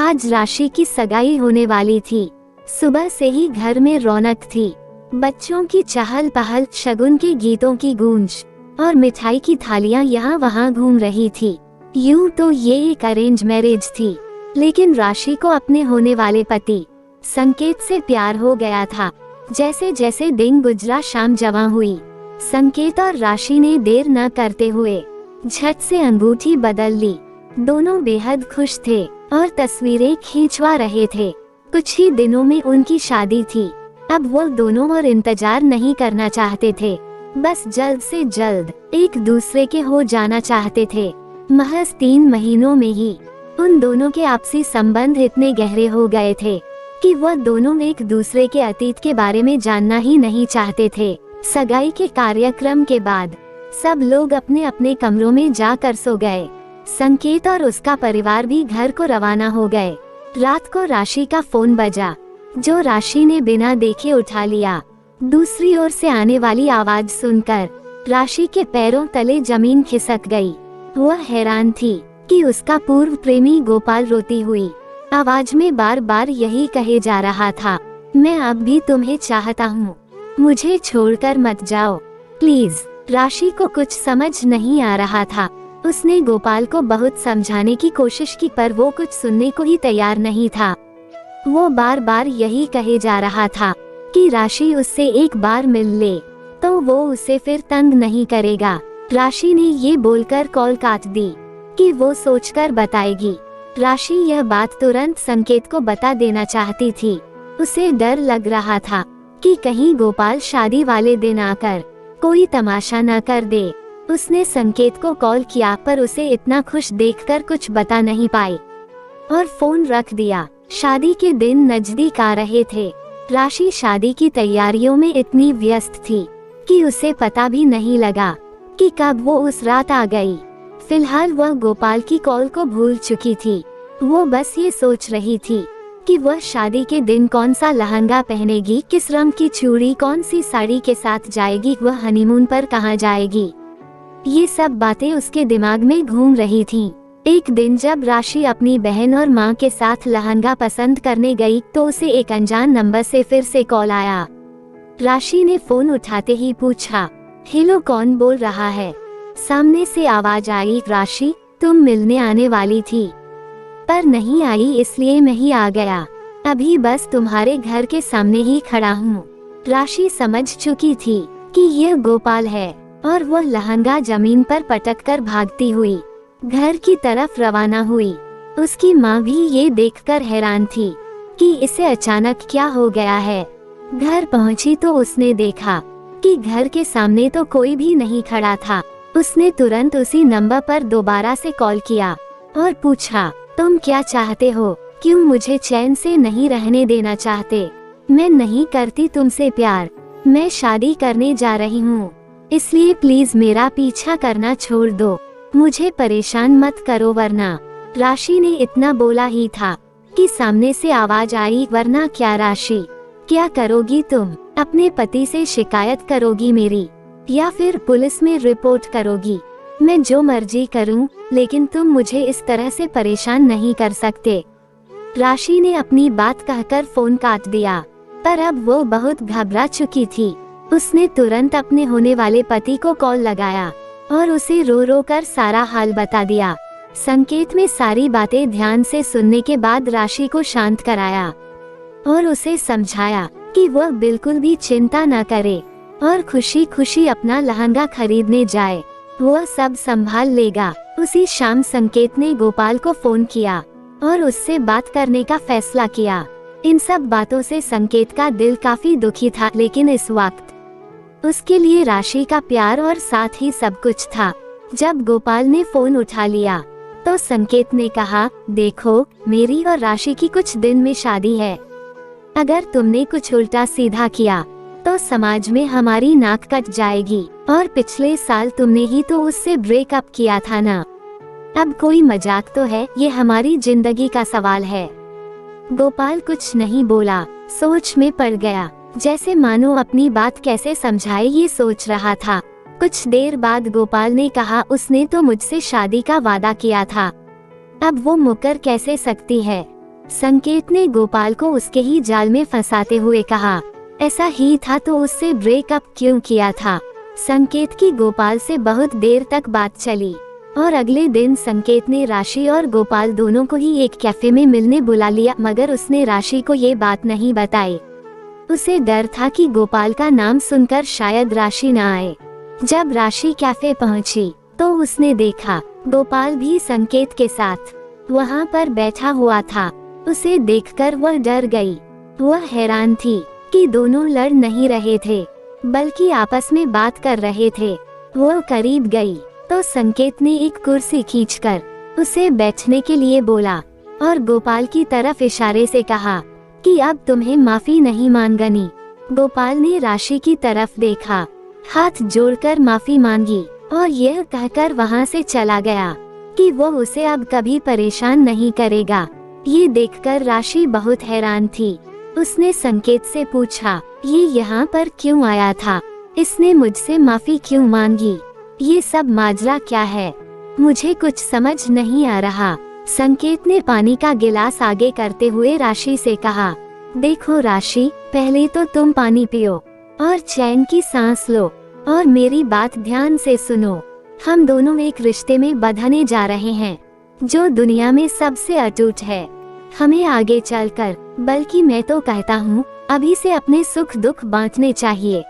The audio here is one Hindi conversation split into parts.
आज राशि की सगाई होने वाली थी। सुबह से ही घर में रौनक थी। बच्चों की चहल पहल, शगुन के गीतों की गूंज और मिठाई की थालियां यहाँ वहाँ घूम रही थी। यूं तो ये एक अरेंज मैरिज थी, लेकिन राशि को अपने होने वाले पति संकेत से प्यार हो गया था। जैसे जैसे दिन गुजरा शाम जवां हुई। संकेत और राशि ने देर न करते हुए झट से अंगूठी बदल ली। दोनों बेहद खुश थे और तस्वीरें खींचवा रहे थे। कुछ ही दिनों में उनकी शादी थी। अब वो दोनों और इंतजार नहीं करना चाहते थे, बस जल्द से जल्द एक दूसरे के हो जाना चाहते थे। महज 3 महीनों में ही उन दोनों के आपसी संबंध इतने गहरे हो गए थे कि वह दोनों एक दूसरे के अतीत के बारे में जानना ही नहीं चाहते थे। सगाई के कार्यक्रम के बाद सब लोग अपने अपने कमरों में जाकर सो गए। संकेत और उसका परिवार भी घर को रवाना हो गए। रात को राशि का फोन बजा, जो राशि ने बिना देखे उठा लिया। दूसरी ओर से आने वाली आवाज सुनकर राशि के पैरों तले जमीन खिसक गई। वह हैरान थी कि उसका पूर्व प्रेमी गोपाल रोती हुई आवाज में बार बार यही कहे जा रहा था, मैं अब भी तुम्हें चाहता हूँ, मुझे छोड़कर मत जाओ प्लीज। राशि को कुछ समझ नहीं आ रहा था। उसने गोपाल को बहुत समझाने की कोशिश की, पर वो कुछ सुनने को ही तैयार नहीं था। वो बार बार यही कहे जा रहा था कि राशि उससे एक बार मिल ले तो वो उसे फिर तंग नहीं करेगा। राशि ने ये बोलकर कॉल काट दी कि वो सोचकर बताएगी। राशि यह बात तुरंत संकेत को बता देना चाहती थी। उसे डर लग रहा था कि कहीं गोपाल शादी वाले दिन आकर कोई तमाशा न कर दे। उसने संकेत को कॉल किया, पर उसे इतना खुश देखकर कुछ बता नहीं पाई और फोन रख दिया। शादी के दिन नजदीक आ रहे थे। राशि शादी की तैयारियों में इतनी व्यस्त थी कि उसे पता भी नहीं लगा कि कब वो उस रात आ गई। फिलहाल वह गोपाल की कॉल को भूल चुकी थी। वो बस ये सोच रही थी कि वह शादी के दिन कौन सा लहंगा पहनेगी, किस रंग की चूड़ी, कौन सी साड़ी के साथ जाएगी, वह हनीमून पर कहाँ जाएगी। ये सब बातें उसके दिमाग में घूम रही थीं। एक दिन जब राशि अपनी बहन और माँ के साथ लहंगा पसंद करने गई तो उसे एक अनजान नंबर से फिर से कॉल आया। राशि ने फोन उठाते ही पूछा, हेलो, कौन बोल रहा है? सामने से आवाज आई, राशि तुम मिलने आने वाली थी पर नहीं आई, इसलिए मैं ही आ गया। अभी बस तुम्हारे घर के सामने ही खड़ा हूँ। राशि समझ चुकी थी कि यह गोपाल है और वह लहंगा जमीन पर पटककर भागती हुई घर की तरफ रवाना हुई। उसकी माँ भी ये देखकर हैरान थी कि इसे अचानक क्या हो गया है। घर पहुंची तो उसने देखा कि घर के सामने तो कोई भी नहीं खड़ा था। उसने तुरंत उसी नंबर पर दोबारा से कॉल किया और पूछा, तुम क्या चाहते हो? क्यों मुझे चैन से नहीं रहने देना चाहते? मैं नहीं करती तुमसे प्यार, मैं शादी करने जा रही हूँ, इसलिए प्लीज मेरा पीछा करना छोड़ दो, मुझे परेशान मत करो वरना। राशि ने इतना बोला ही था कि सामने से आवाज आई, वरना क्या राशि? क्या करोगी तुम? अपने पति से शिकायत करोगी मेरी, या फिर पुलिस में रिपोर्ट करोगी? मैं जो मर्जी करूं, लेकिन तुम मुझे इस तरह से परेशान नहीं कर सकते। राशि ने अपनी बात कहकर फोन काट दिया, पर अब वो बहुत घबरा चुकी थी। उसने तुरंत अपने होने वाले पति को कॉल लगाया और उसे रो रो कर सारा हाल बता दिया। संकेत में सारी बातें ध्यान से सुनने के बाद राशि को शांत कराया और उसे समझाया कि वह बिल्कुल भी चिंता न करे और खुशी खुशी अपना लहंगा खरीदने जाए, वह सब संभाल लेगा। उसी शाम संकेत ने गोपाल को फोन किया और उससे बात करने का फैसला किया। इन सब बातों से संकेत का दिल काफी दुखी था, लेकिन इस वक्त उसके लिए राशि का प्यार और साथ ही सब कुछ था। जब गोपाल ने फोन उठा लिया तो संकेत ने कहा, देखो, मेरी और राशि की कुछ दिन में शादी है। अगर तुमने कुछ उल्टा सीधा किया तो समाज में हमारी नाक कट जाएगी, और पिछले साल तुमने ही तो उससे ब्रेकअप किया था ना। अब कोई मजाक तो है, ये हमारी जिंदगी का सवाल है। गोपाल कुछ नहीं बोला, सोच में पड़ गया, जैसे मानो अपनी बात कैसे समझाए ये सोच रहा था। कुछ देर बाद गोपाल ने कहा, उसने तो मुझसे शादी का वादा किया था, अब वो मुकर कैसे सकती है? संकेत ने गोपाल को उसके ही जाल में फंसाते हुए कहा, ऐसा ही था तो उससे ब्रेकअप क्यों किया था। संकेत की गोपाल से बहुत देर तक बात चली और अगले दिन संकेत ने राशि और गोपाल दोनों को ही एक कैफे में मिलने बुला लिया, मगर उसने राशि को ये बात नहीं बताई। उसे डर था कि गोपाल का नाम सुनकर शायद राशि न आए। जब राशि कैफे पहुंची तो उसने देखा गोपाल भी संकेत के साथ वहां पर बैठा हुआ था। उसे देखकर वह डर गई। वह हैरान थी कि दोनों लड़ नहीं रहे थे बल्कि आपस में बात कर रहे थे। वह करीब गई तो संकेत ने एक कुर्सी खींचकर उसे बैठने के लिए बोला और गोपाल की तरफ इशारे से कहा कि अब तुम्हें माफी नहीं मांगनी। गोपाल ने राशि की तरफ देखा, हाथ जोड़कर माफी मांगी और यह कहकर वहां से चला गया कि वो उसे अब कभी परेशान नहीं करेगा। ये देखकर राशि बहुत हैरान थी। उसने संकेत से पूछा, ये यहाँ पर क्यों आया था? इसने मुझसे माफी क्यों मांगी? ये सब माजरा क्या है? मुझे कुछ समझ नहीं आ रहा। संकेत ने पानी का गिलास आगे करते हुए राशि से कहा, देखो राशि, पहले तो तुम पानी पियो और चैन की सांस लो और मेरी बात ध्यान से सुनो। हम दोनों एक रिश्ते में बंधने जा रहे हैं जो दुनिया में सबसे अटूट है। हमें आगे चलकर, बल्कि मैं तो कहता हूँ अभी से अपने सुख दुख बांटने चाहिए।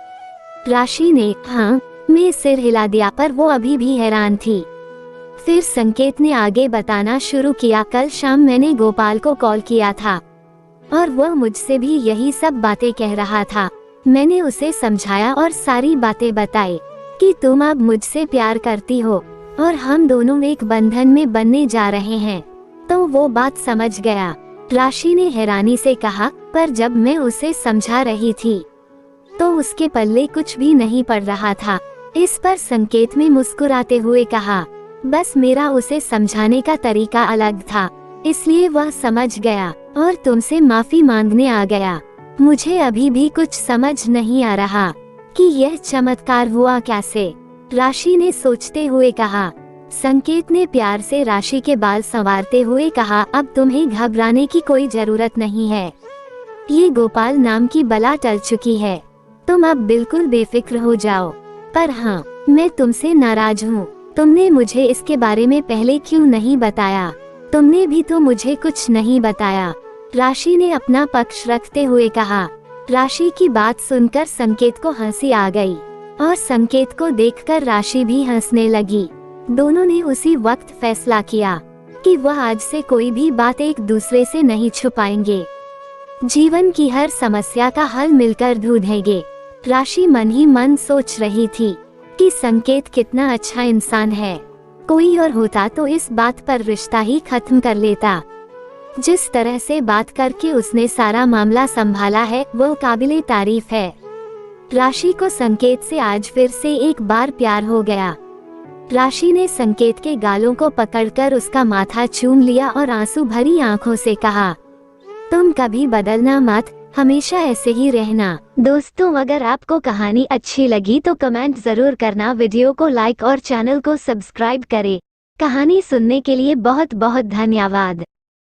राशि ने हाँ में सिर हिला दिया, पर वो अभी भी हैरान थी। फिर संकेत ने आगे बताना शुरू किया, कल शाम मैंने गोपाल को कॉल किया था और वह मुझसे भी यही सब बातें कह रहा था। मैंने उसे समझाया और सारी बातें बताई कि तुम अब मुझसे प्यार करती हो और हम दोनों एक बंधन में बनने जा रहे हैं, तो वो बात समझ गया। राशि ने हैरानी से कहा, पर जब मैं उसे समझा रही थी तो उसके पल्ले कुछ भी नहीं पड़ रहा था। इस पर संकेत में मुस्कुराते हुए कहा, बस मेरा उसे समझाने का तरीका अलग था, इसलिए वह समझ गया और तुमसे माफी मांगने आ गया। मुझे अभी भी कुछ समझ नहीं आ रहा कि यह चमत्कार हुआ कैसे। राशि ने सोचते हुए कहा। संकेत ने प्यार से राशि के बाल संवारते हुए कहा, अब तुम्हें घबराने की कोई जरूरत नहीं है। ये गोपाल नाम की बला टल चुकी है। तुम अब बिल्कुल बेफिक्र हो जाओ। पर हाँ, मैं तुमसे नाराज हूँ। तुमने मुझे इसके बारे में पहले क्यों नहीं बताया? तुमने भी तो मुझे कुछ नहीं बताया। राशि ने अपना पक्ष रखते हुए कहा। राशि की बात सुनकर संकेत को हंसी आ गई और संकेत को देखकर राशि भी हंसने लगी। दोनों ने उसी वक्त फैसला किया कि वह आज से कोई भी बात एक दूसरे से नहीं छुपाएंगे। जीवन की हर समस्या का हल मिलकर ढूंढेंगे। राशि मन ही मन सोच रही थी कि संकेत कितना अच्छा इंसान है। कोई और होता तो इस बात पर रिश्ता ही खत्म कर लेता। जिस तरह से बात करके उसने सारा मामला संभाला है, वो काबिले तारीफ है। राशि को संकेत से आज फिर से एक बार प्यार हो गया। राशि ने संकेत के गालों को पकड़कर उसका माथा चूम लिया और आंसू भरी आंखों से कहा, तुम कभी बदलना मत, हमेशा ऐसे ही रहना। दोस्तों, अगर आपको कहानी अच्छी लगी तो कमेंट जरूर करना, वीडियो को लाइक और चैनल को सब्सक्राइब करें। कहानी सुनने के लिए बहुत बहुत धन्यवाद।